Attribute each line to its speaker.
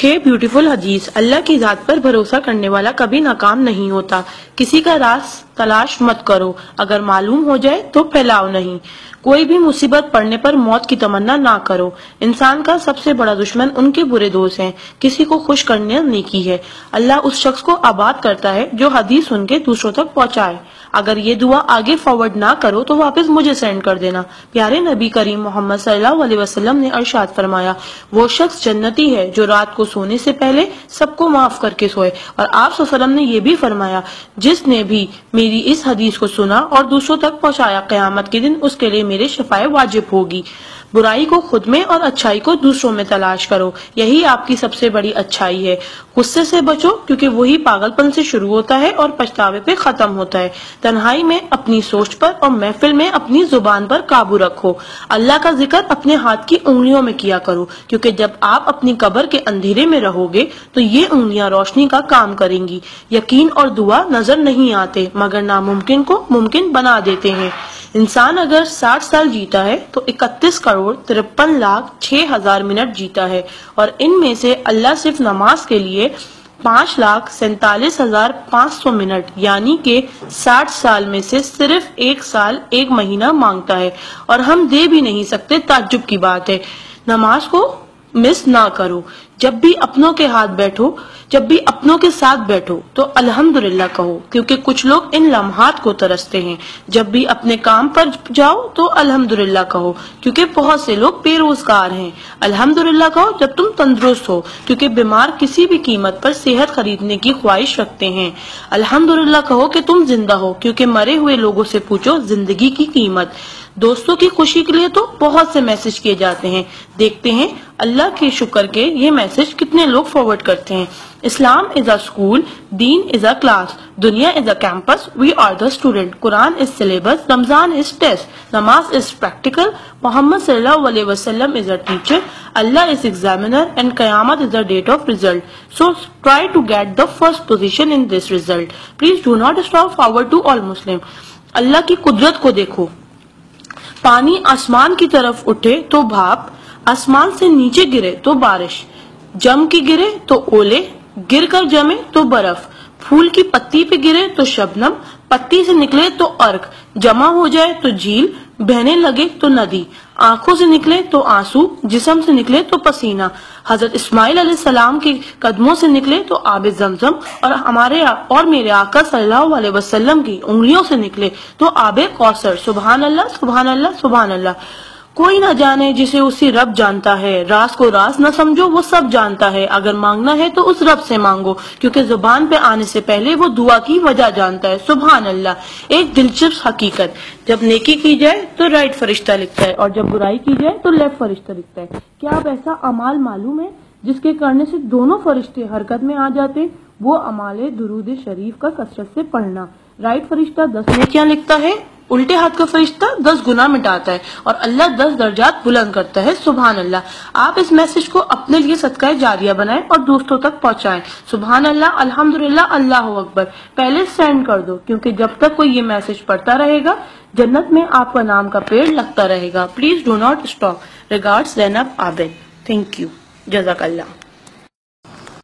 Speaker 1: 6 beautiful حدیث۔ اللہ کی ذات پر بھروسہ کرنے والا کبھی ناکام نہیں ہوتا۔ کسی کا راز تلاش مت کرو، اگر معلوم ہو جائے تو پھیلاؤ نہیں۔ کوئی بھی مصیبت پڑنے پر موت کی تمنا نہ کرو۔ انسان کا سب سے بڑا دشمن ان کے برے دوست ہیں۔ کسی کو خوش کرنا نیکی ہے۔ اللہ اس شخص کو آباد کرتا ہے جو حدیث سن کے دوسروں تک پہنچائے۔ اگر یہ دعا آگے فارورڈ نہ کرو تو واپس مجھے سینڈ کر دینا۔ پیارے نبی کریم محمد صلی اللہ علیہ وسلم نے ارشاد فرمایا، وہ شخص جنتی ہے جو رات کو سونے سے پہلے سب کو معاف کر کے سوئے۔ اور آپ صلی اللہ علیہ وسلم نے یہ بھی فرمایا، جس نے بھی میری اس حدیث کو سنا اور دوسروں تک پہنچایا، قیامت کے دن اس کے لیے میرے شفاعت واجب ہوگی۔ برائی کو خود میں اور اچھائی کو دوسروں میں تلاش کرو، یہی آپ کی سب سے بڑی اچھائی ہے۔ غصے سے بچو کیونکہ وہی پاگل پن سے شروع ہوتا ہے اور پچھتاوے پہ ختم ہوتا ہے۔ تنہائی میں اپنی سوچ پر اور محفل میں اپنی زبان پر قابو رکھو۔ اللہ کا ذکر اپنے ہاتھ کی انگلیوں میں کیا کرو، کیونکہ جب آپ اپنی قبر کے اندھیرے میں رہو گے تو یہ انگلیاں روشنی کا کام کریں گی۔ یقین اور دعا نظر نہیں آتے مگر ناممکن کو ممکن بنا دیتے ہیں۔ انسان اگر 60 سال جیتا ہے تو 31,53,06,000 منٹ جیتا ہے، اور ان میں سے اللہ صرف نماز کے لیے 5,47,500 منٹ یعنی کہ 60 سال میں سے صرف 1 سال 1 مہینہ مانگتا ہے، اور ہم دے بھی نہیں سکتے۔ تعجب کی بات ہے۔ نماز کو مس نہ کرو۔ جب بھی اپنوں کے ساتھ بیٹھو تو الحمدللہ کہو، کیونکہ کچھ لوگ ان لمحات کو ترستے ہیں۔ جب بھی اپنے کام پر جاؤ تو الحمدللہ کہو، کیونکہ بہت سے لوگ بے روزگار ہیں۔ الحمدللہ کہو جب تم تندرست ہو، کیونکہ بیمار کسی بھی قیمت پر صحت خریدنے کی خواہش رکھتے ہیں۔ الحمدللہ کہو کہ تم زندہ ہو، کیونکہ مرے ہوئے لوگوں سے پوچھو زندگی کی قیمت۔ دوستوں کی خوشی کے لیے تو بہت سے میسج کیے جاتے ہیں، دیکھتے ہیں اللہ کے شکر کے یہ میسج کتنے لوگ فارورڈ کرتے ہیں۔ اسلام از a school, then is a class, دنیا is a campus, we are the student, Quran is syllabus, Ramadan is test, namaz is practical, Muhammad صلی اللہ علیہ وسلم is a teacher, Allah is examiner and qayamat is a date of result. So try to get the first position in this result. Please do not stop forward to all Muslim. اللہ کی قدرت کو دیکھو۔ پانی آسمان کی طرف اٹھے تو بھاپ، آسمان سے نیچے گرے تو بارش، جم کی گرے تو اولے، گر کر جمے تو برف، پھول کی پتی پہ گرے تو شبنم، پتی سے نکلے تو ارک، جمع ہو جائے تو جھیل، بہنے لگے تو ندی، آنکھوں سے نکلے تو آنسو، جسم سے نکلے تو پسینہ، حضرت اسماعیل علیہ السلام کے قدموں سے نکلے تو آب زمزم، اور میرے آقا صلی اللہ علیہ وسلم کی انگلیوں سے نکلے تو آب کوثر۔ سبحان اللہ، سبحان اللہ، سبحان اللہ۔ کوئی نہ جانے جسے اسی رب جانتا ہے، راز کو راز نہ سمجھو وہ سب جانتا ہے، اگر مانگنا ہے تو اس رب سے مانگو، کیونکہ زبان پہ آنے سے پہلے وہ دعا کی وجہ جانتا ہے۔ سبحان اللہ۔ ایک دلچسپ حقیقت، جب نیکی کی جائے تو رائٹ فرشتہ لکھتا ہے، اور جب برائی کی جائے تو لیفٹ فرشتہ لکھتا ہے۔ کیا آپ ایسا اعمال معلوم ہے جس کے کرنے سے دونوں فرشتے حرکت میں آ جاتے؟ وہ اعمال درود شریف کا کثرت سے پڑھنا۔ رائٹ فرشتہ 10 نیکیاں لکھتا ہے، الٹے ہاتھ کا فرشتہ 10 گناہ مٹاتا ہے، اور اللہ 10 درجات بلند کرتا ہے۔ سبحان اللہ۔ آپ اس میسج کو اپنے لیے صدقہ جاریہ بنائیں اور دوستوں تک پہنچائیں۔ سبحان اللہ، الحمدللہ، اللہ اکبر۔ پہلے سینڈ کر دو، کیونکہ جب تک کوئی یہ میسج پڑھتا رہے گا جنت میں آپ کا نام کا پیڑ لگتا رہے گا۔ Please do not stop. Regards Zainab Abid. Thank you, جزاک اللہ۔